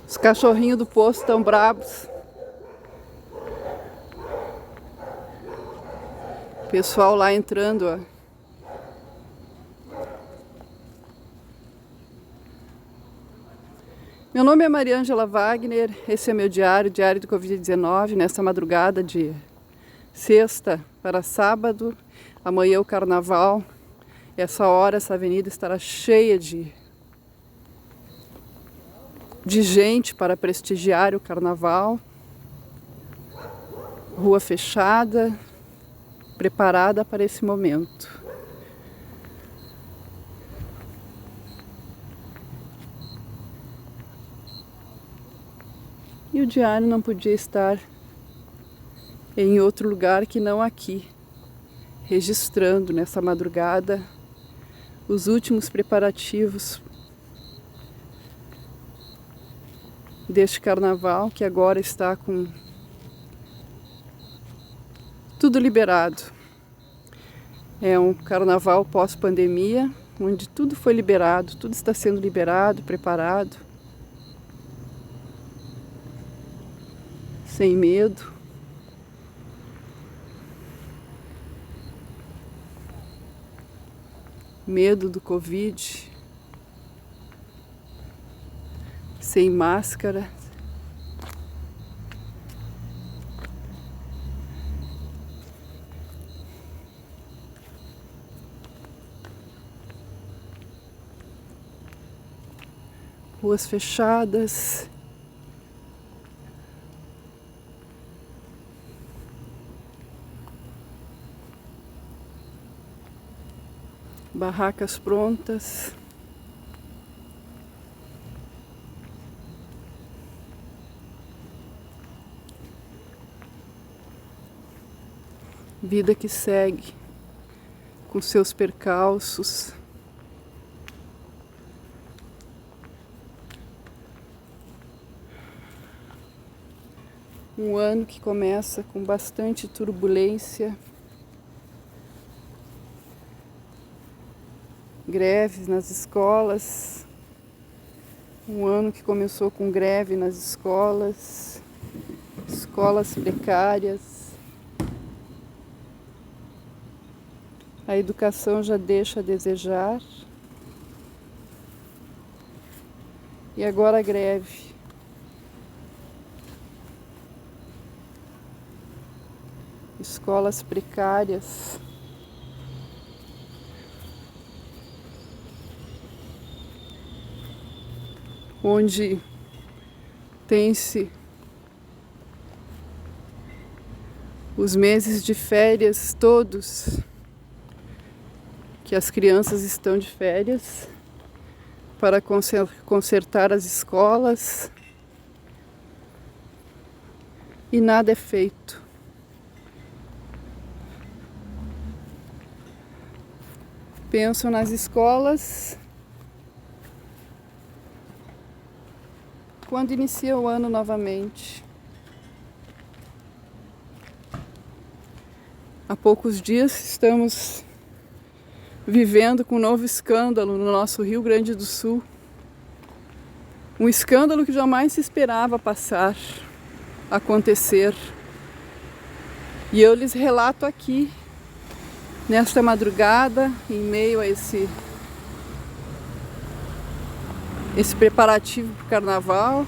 Os cachorrinhos do posto estão bravos. O pessoal lá entrando, ó. Meu nome é Mariângela Wagner, esse é meu diário do Covid-19, nesta madrugada de sexta para sábado. Amanhã é o carnaval. Essa hora, essa avenida estará cheia de gente para prestigiar o carnaval. Rua fechada, preparada para esse momento. E o diário não podia estar em outro lugar que não aqui, registrando nessa madrugada os últimos preparativos deste carnaval, que agora está com tudo liberado. É um carnaval pós-pandemia, onde tudo foi liberado, tudo está sendo liberado, preparado, sem medo. Medo do Covid, sem máscara. Ruas fechadas. Barracas prontas. Vida que segue com seus percalços. Um ano que começa com bastante turbulência. Greves nas escolas. Um ano que começou com greve nas escolas. Escolas precárias. A educação já deixa a desejar. E agora a greve. Escolas precárias. Onde tem-se os meses de férias todos, que as crianças estão de férias para consertar as escolas e nada é feito. Penso nas escolas quando inicia o ano novamente. Há poucos dias estamos vivendo com um novo escândalo no nosso Rio Grande do Sul. Um escândalo que jamais se esperava acontecer. E eu lhes relato aqui, nesta madrugada, em meio a esse preparativo para o carnaval.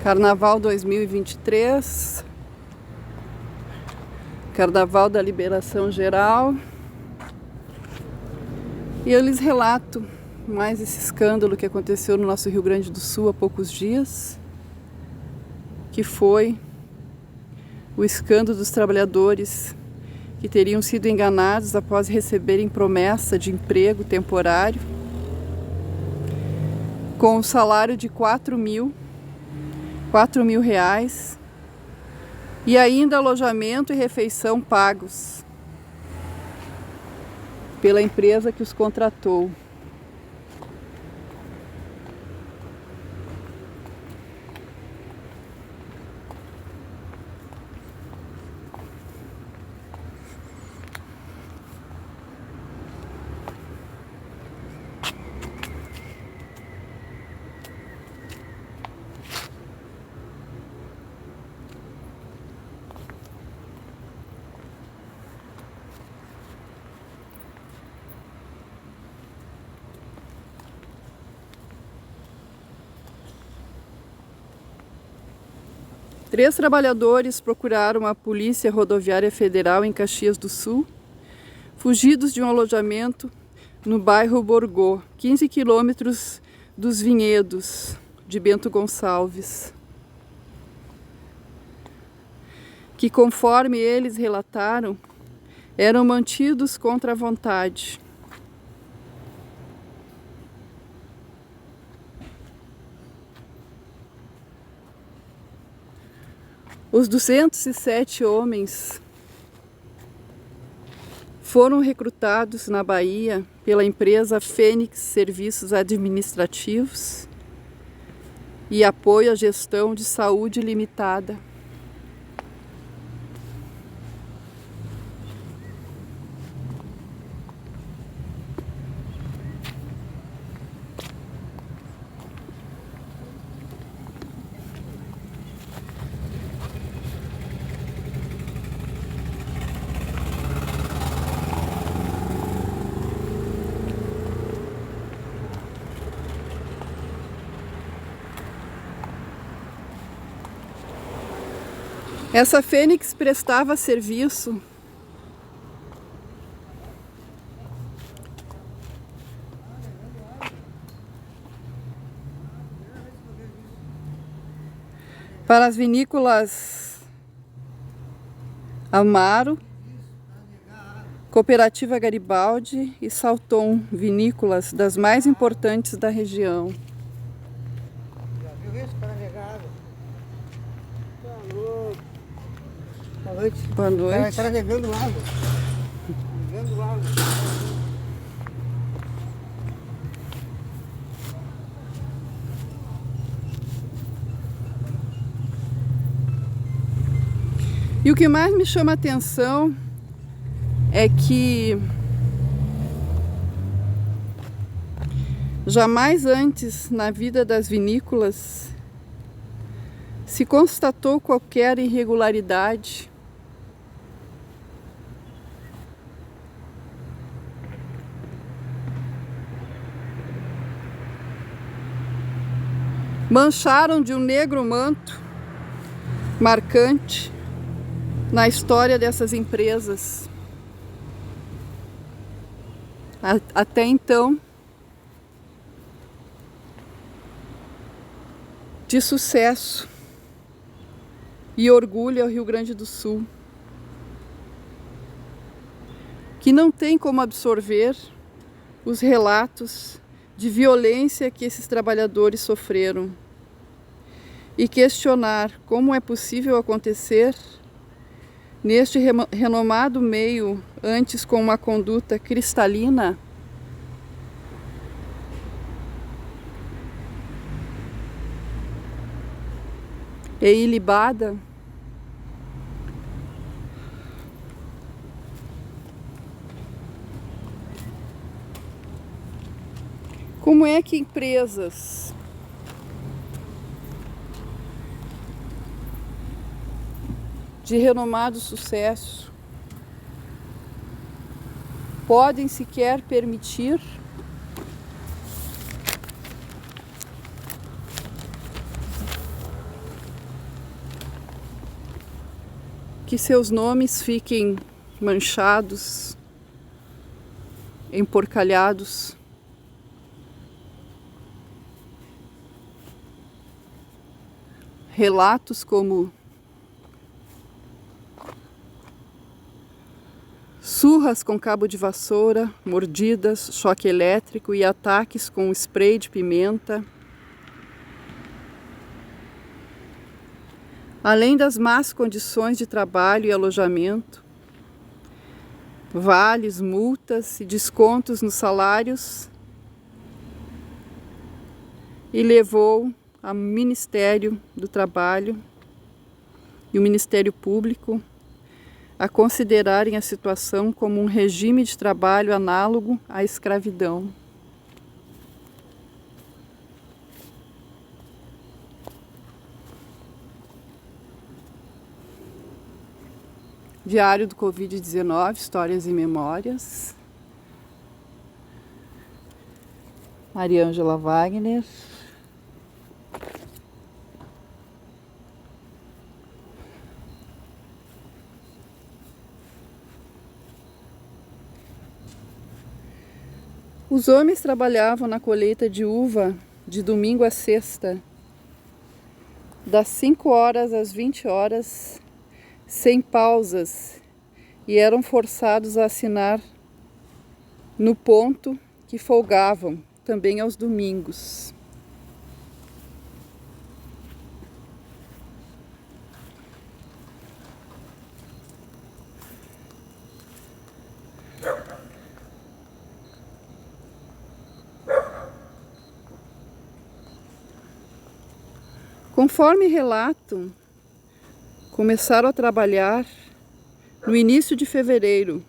Carnaval 2023. Carnaval da Liberação Geral. E eu lhes relato mais esse escândalo que aconteceu no nosso Rio Grande do Sul há poucos dias, que foi o escândalo dos trabalhadores que teriam sido enganados após receberem promessa de emprego temporário com o salário de R$ 4.000 reais, e ainda alojamento e refeição pagos pela empresa que os contratou. Três trabalhadores procuraram a Polícia Rodoviária Federal em Caxias do Sul, fugidos de um alojamento no bairro Borgô, 15 quilômetros dos vinhedos de Bento Gonçalves, que, conforme eles relataram, eram mantidos contra a vontade. Os 207 homens foram recrutados na Bahia pela empresa Fênix Serviços Administrativos e Apoio à Gestão de Saúde Limitada. Essa Fênix prestava serviço para as vinícolas Amaro, Cooperativa Garibaldi e Salton, vinícolas das mais importantes da região. Já viu isso? Para negado. Tá louco. Boa noite. Boa noite. Está negando água. Negando água. E o que mais me chama a atenção é que jamais antes na vida das vinícolas se constatou qualquer irregularidade. Mancharam de um negro manto marcante na história dessas empresas. Até então, de sucesso e orgulho ao Rio Grande do Sul, que não tem como absorver os relatos de violência que esses trabalhadores sofreram e questionar como é possível acontecer neste renomado meio, antes com uma conduta cristalina, e ilibada, como é que empresas de renomado sucesso podem sequer permitir que seus nomes fiquem manchados, emporcalhados, relatos como surras com cabo de vassoura, mordidas, choque elétrico e ataques com spray de pimenta, Além das más condições de trabalho e alojamento, vales, multas e descontos nos salários, e levou ao Ministério do Trabalho e o Ministério Público a considerarem a situação como um regime de trabalho análogo à escravidão. Diário do Covid-19, Histórias e Memórias. Mariângela Wagner. Os homens trabalhavam na colheita de uva de domingo a sexta, das 5 horas às 20 horas, sem pausas, e eram forçados a assinar no ponto que folgavam, também aos domingos. Conforme relatam, começaram a trabalhar no início de fevereiro.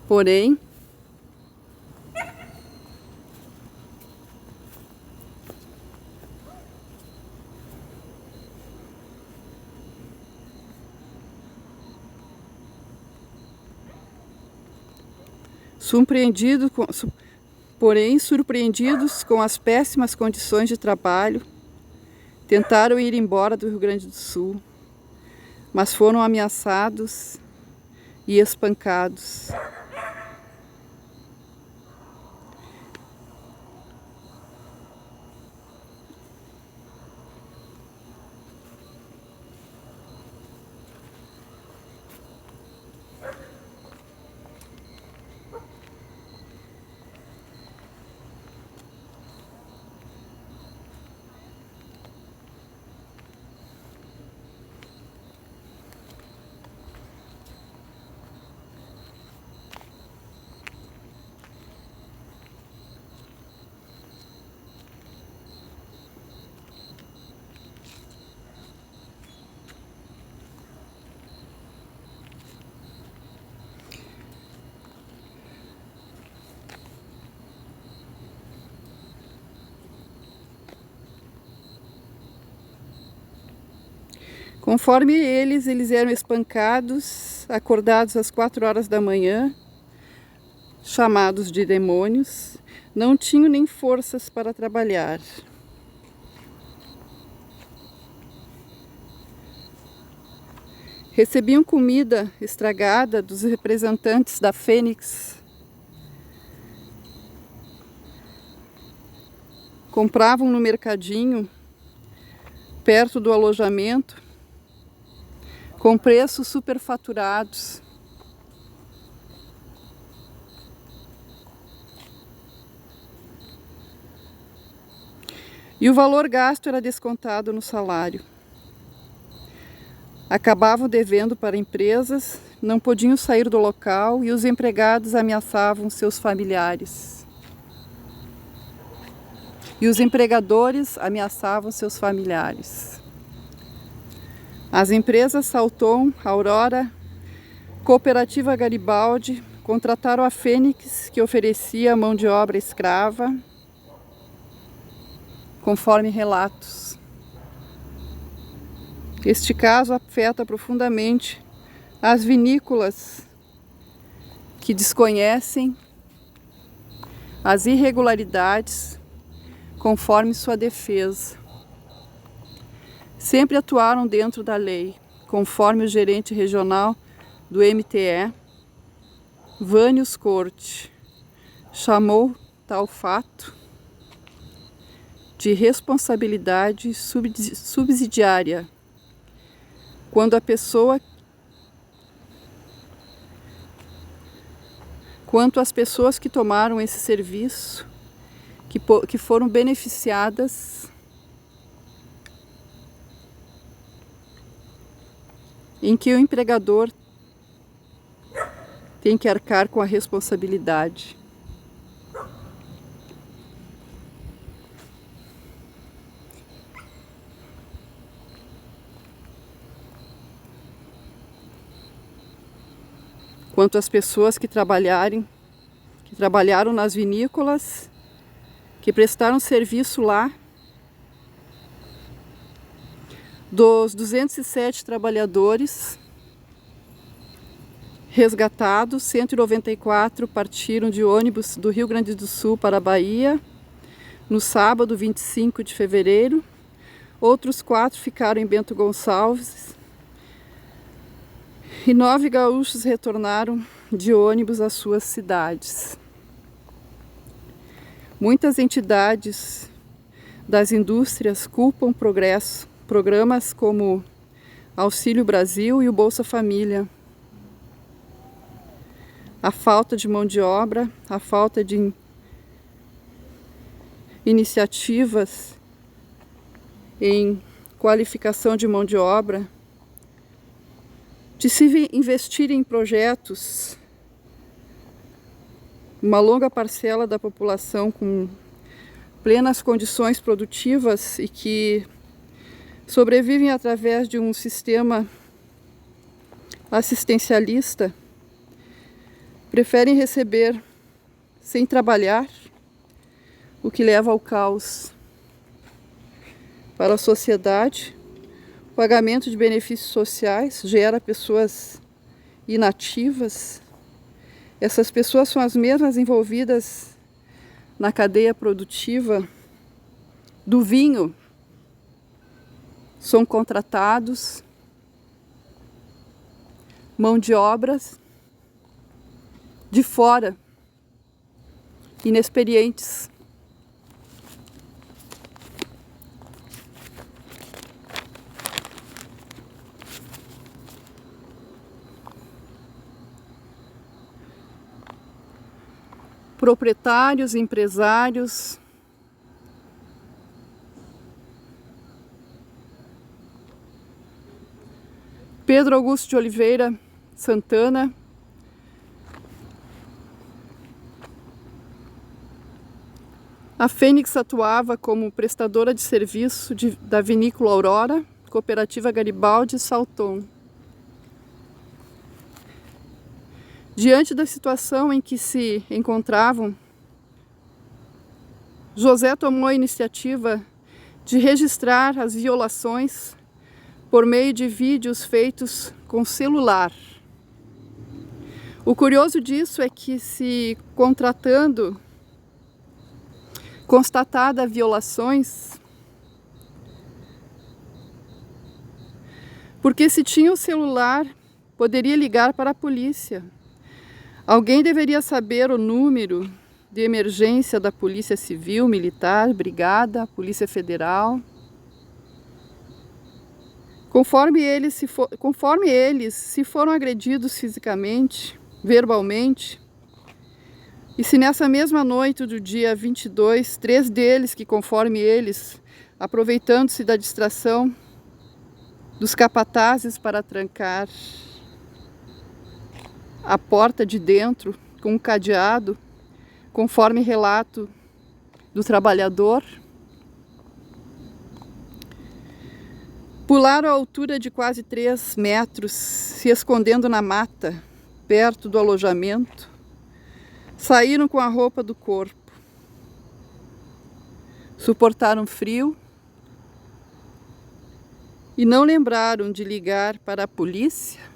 Porém, surpreendidos com as péssimas condições de trabalho, tentaram ir embora do Rio Grande do Sul, mas foram ameaçados e espancados. Conforme eles eram espancados, acordados às 4 horas da manhã, chamados de demônios, não tinham nem forças para trabalhar. Recebiam comida estragada dos representantes da Fênix. Compravam no mercadinho, perto do alojamento, com preços superfaturados. E o valor gasto era descontado no salário. Acabavam devendo para empresas, não podiam sair do local e os empregados ameaçavam seus familiares. E os empregadores ameaçavam seus familiares. As empresas Salton, Aurora, Cooperativa Garibaldi contrataram a Fênix, que oferecia mão de obra escrava, conforme relatos. Este caso afeta profundamente as vinícolas que desconhecem as irregularidades conforme sua defesa. Sempre atuaram dentro da lei, conforme o gerente regional do MTE, Vânios Corte, chamou tal fato de responsabilidade subsidiária, quanto às pessoas que tomaram esse serviço, que foram beneficiadas em que o empregador tem que arcar com a responsabilidade. Quanto às pessoas que trabalharam nas vinícolas, que prestaram serviço lá, dos 207 trabalhadores resgatados, 194 partiram de ônibus do Rio Grande do Sul para a Bahia no sábado, 25 de fevereiro. Outros 4 ficaram em Bento Gonçalves e 9 gaúchos retornaram de ônibus às suas cidades. Muitas entidades das indústrias culpam programas como Auxílio Brasil e o Bolsa Família. A falta de mão de obra, a falta de iniciativas em qualificação de mão de obra, de se investir em projetos, uma longa parcela da população com plenas condições produtivas e que sobrevivem através de um sistema assistencialista, preferem receber sem trabalhar, o que leva ao caos para a sociedade. O pagamento de benefícios sociais gera pessoas inativas. Essas pessoas são as mesmas envolvidas na cadeia produtiva do vinho. São contratados, mão de obras de fora, inexperientes. Proprietários, empresários, Pedro Augusto de Oliveira Santana, a Fênix atuava como prestadora de serviço da Vinícola Aurora, Cooperativa Garibaldi e Salton. Diante da situação em que se encontravam, José tomou a iniciativa de registrar as violações por meio de vídeos feitos com celular. O curioso disso é que, se constatada violações, porque se tinha o celular, poderia ligar para a polícia. Alguém deveria saber o número de emergência da Polícia Civil, Militar, Brigada, Polícia Federal. Conforme eles se foram agredidos fisicamente, verbalmente, e se nessa mesma noite do dia 22, 3 deles que, conforme eles, aproveitando-se da distração dos capatazes para trancar a porta de dentro com um cadeado, conforme relato do trabalhador, pularam a altura de quase 3 metros, se escondendo na mata, perto do alojamento, saíram com a roupa do corpo, suportaram frio e não lembraram de ligar para a polícia?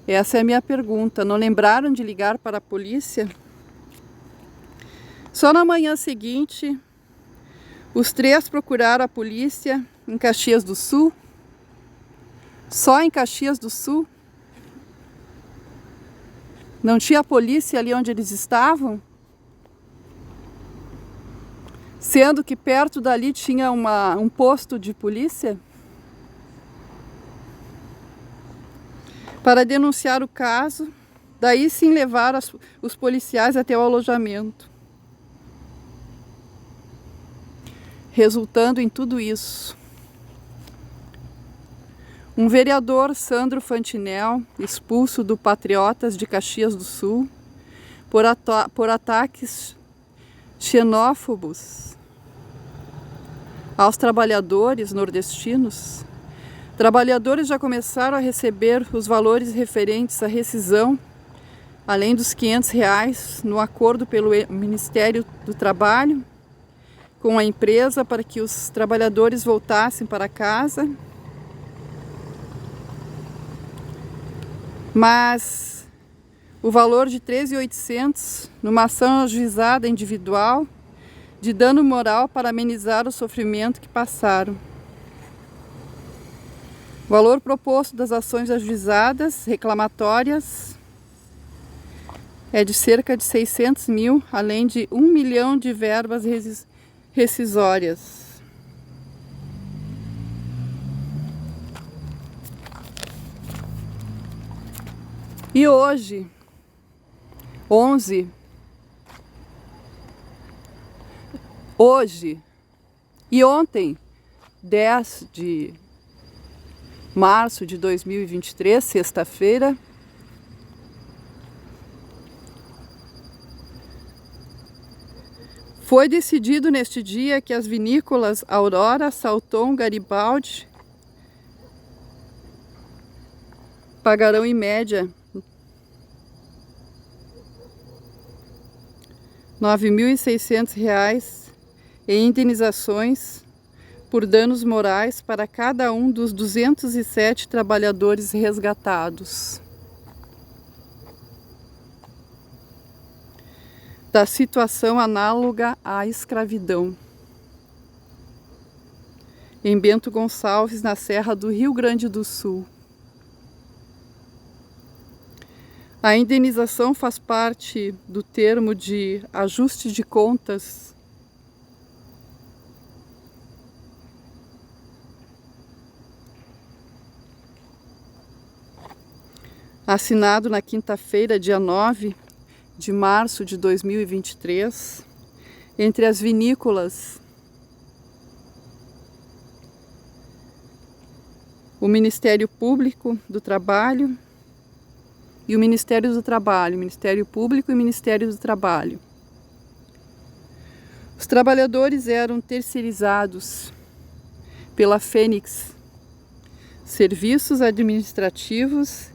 Essa é a minha pergunta. Não lembraram de ligar para a polícia? Só na manhã seguinte, os 3 procuraram a polícia em Caxias do Sul. Só em Caxias do Sul? Não tinha polícia ali onde eles estavam? Sendo que perto dali tinha um posto de polícia? Para denunciar o caso, daí sim levaram os policiais até o alojamento. Resultando em tudo isso. Um vereador, Sandro Fantinel, expulso do Patriotas de Caxias do Sul por ataques xenófobos aos trabalhadores nordestinos. Trabalhadores já começaram a receber os valores referentes à rescisão, além dos R$500 no acordo pelo Ministério do Trabalho com a empresa para que os trabalhadores voltassem para casa. Mas o valor de R$13.800 numa ação ajuizada individual de dano moral para amenizar o sofrimento que passaram. O valor proposto das ações ajuizadas reclamatórias é de cerca de 600 mil, além de 1 milhão de verbas rescisórias. E hoje, 11 e ontem, 10 de março de 2023, sexta-feira, foi decidido neste dia que as vinícolas Aurora, Salton, Garibaldi pagarão em média R$9.600 em indenizações por danos morais para cada um dos 207 trabalhadores resgatados da situação análoga à escravidão em Bento Gonçalves, na Serra do Rio Grande do Sul. A indenização faz parte do termo de ajuste de contas assinado na quinta-feira, dia 9 de março de 2023, entre as vinícolas, o Ministério Público do Trabalho e o Ministério do Trabalho, Ministério Público e Ministério do Trabalho. Os trabalhadores eram terceirizados pela Fênix, Serviços Administrativos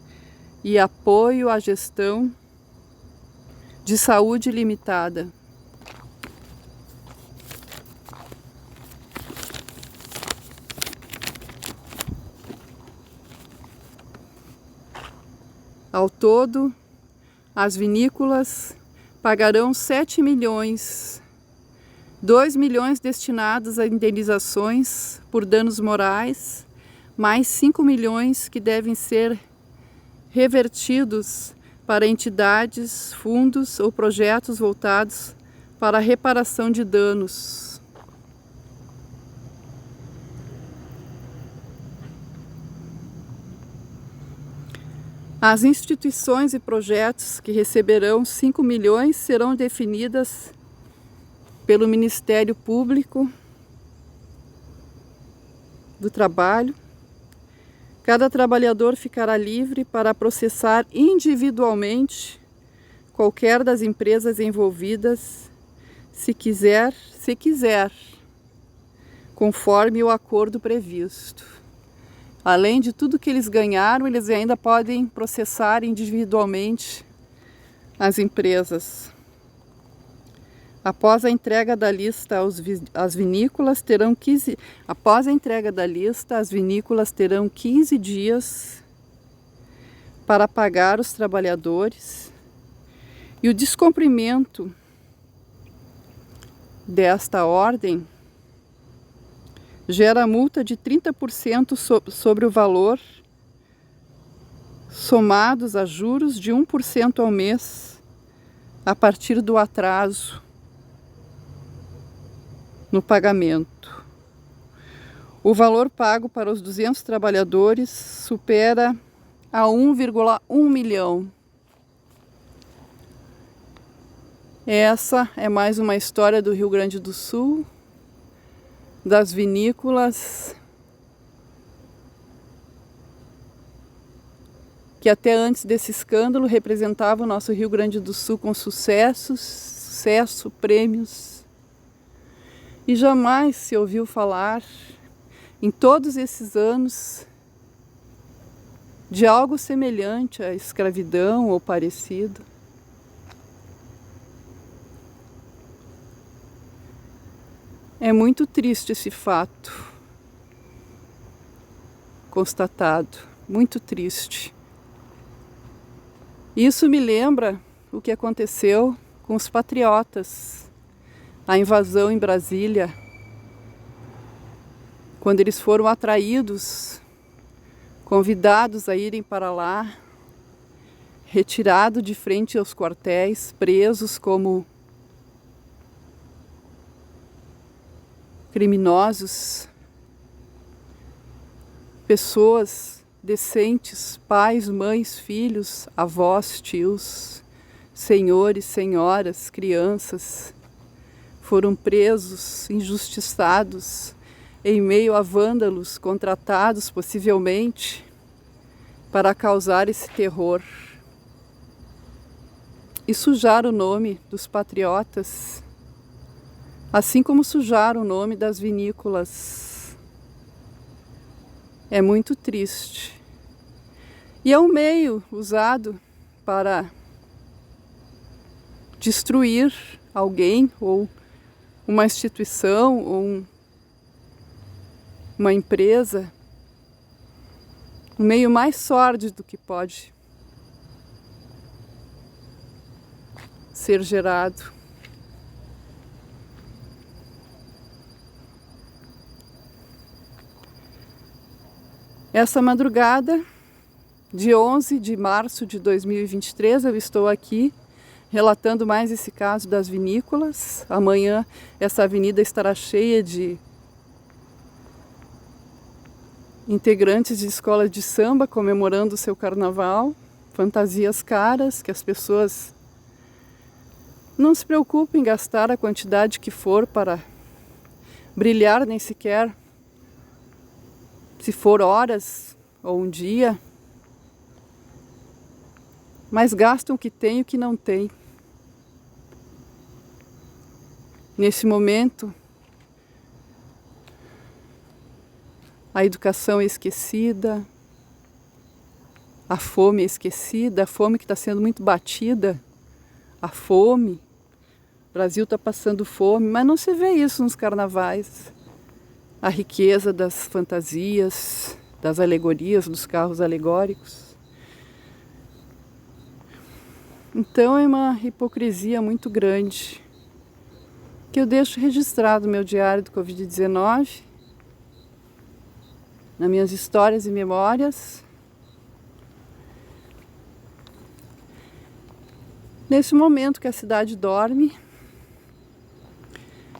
e Apoio à Gestão de Saúde Limitada. Ao todo, as vinícolas pagarão 7 milhões, 2 milhões destinados a indenizações por danos morais, mais 5 milhões que devem ser revertidos para entidades, fundos ou projetos voltados para a reparação de danos. As instituições e projetos que receberão 5 milhões serão definidas pelo Ministério Público do Trabalho. Cada trabalhador ficará livre para processar individualmente qualquer das empresas envolvidas, se quiser, conforme o acordo previsto. Além de tudo que eles ganharam, eles ainda podem processar individualmente as empresas. Após a entrega da lista, as vinícolas terão 15 dias para pagar os trabalhadores, e o descumprimento desta ordem gera multa de 30% sobre o valor, somados a juros de 1% ao mês, a partir do atraso no pagamento. O valor pago para os 200 trabalhadores supera a 1,1 milhão. Essa é mais uma história do Rio Grande do Sul, das vinícolas que até antes desse escândalo representava o nosso Rio Grande do Sul com sucesso, prêmios. E jamais se ouviu falar, em todos esses anos, de algo semelhante à escravidão ou parecido. É muito triste esse fato constatado, muito triste. Isso me lembra o que aconteceu com os patriotas, a invasão em Brasília, quando eles foram atraídos, convidados a irem para lá, retirados de frente aos quartéis, presos como criminosos, pessoas decentes, pais, mães, filhos, avós, tios, senhores, senhoras, crianças, foram presos, injustiçados, em meio a vândalos contratados, possivelmente, para causar esse terror. E sujar o nome dos patriotas, assim como sujar o nome das vinícolas. É muito triste. E é um meio usado para destruir alguém, ou uma instituição, ou uma empresa. O meio mais sórdido que pode ser gerado. Essa madrugada, de 11 de março de 2023, eu estou aqui relatando mais esse caso das vinícolas. Amanhã essa avenida estará cheia de integrantes de escolas de samba comemorando o seu carnaval, fantasias caras que as pessoas não se preocupem em gastar a quantidade que for para brilhar, nem sequer se for horas ou um dia, mas gastam o que tem e o que não tem. Nesse momento, a educação é esquecida, a fome é esquecida, a fome que está sendo muito batida, a fome. O Brasil está passando fome, mas não se vê isso nos carnavais. A riqueza das fantasias, das alegorias, dos carros alegóricos. Então é uma hipocrisia muito grande, que eu deixo registrado no meu diário do Covid-19, nas minhas histórias e memórias. Nesse momento que a cidade dorme,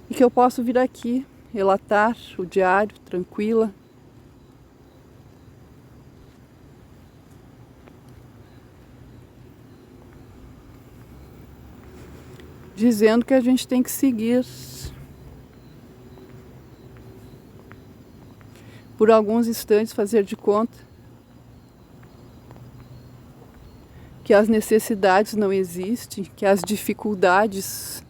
e que eu posso vir aqui relatar o diário, tranquila. Dizendo que a gente tem que seguir. Por alguns instantes fazer de conta que as necessidades não existem, que as dificuldades,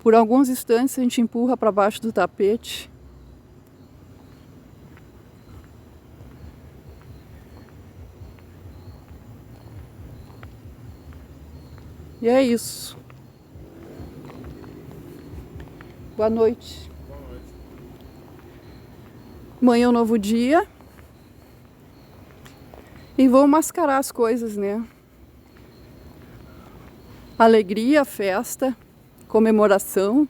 por alguns instantes a gente empurra para baixo do tapete. E é isso. Boa noite. Boa noite. Amanhã é um novo dia. E vou mascarar as coisas, né? Alegria, festa, comemoração.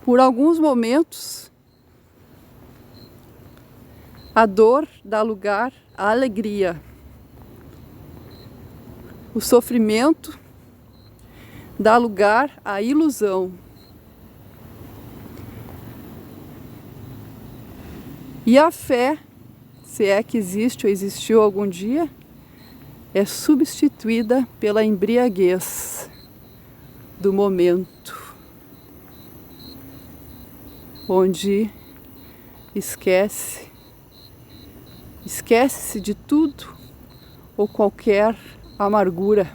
Por alguns momentos, a dor dá lugar à alegria. O sofrimento dá lugar à ilusão. E a fé, se é que existe ou existiu algum dia, é substituída pela embriaguez do momento, onde esquece Esquece-se de tudo ou qualquer amargura.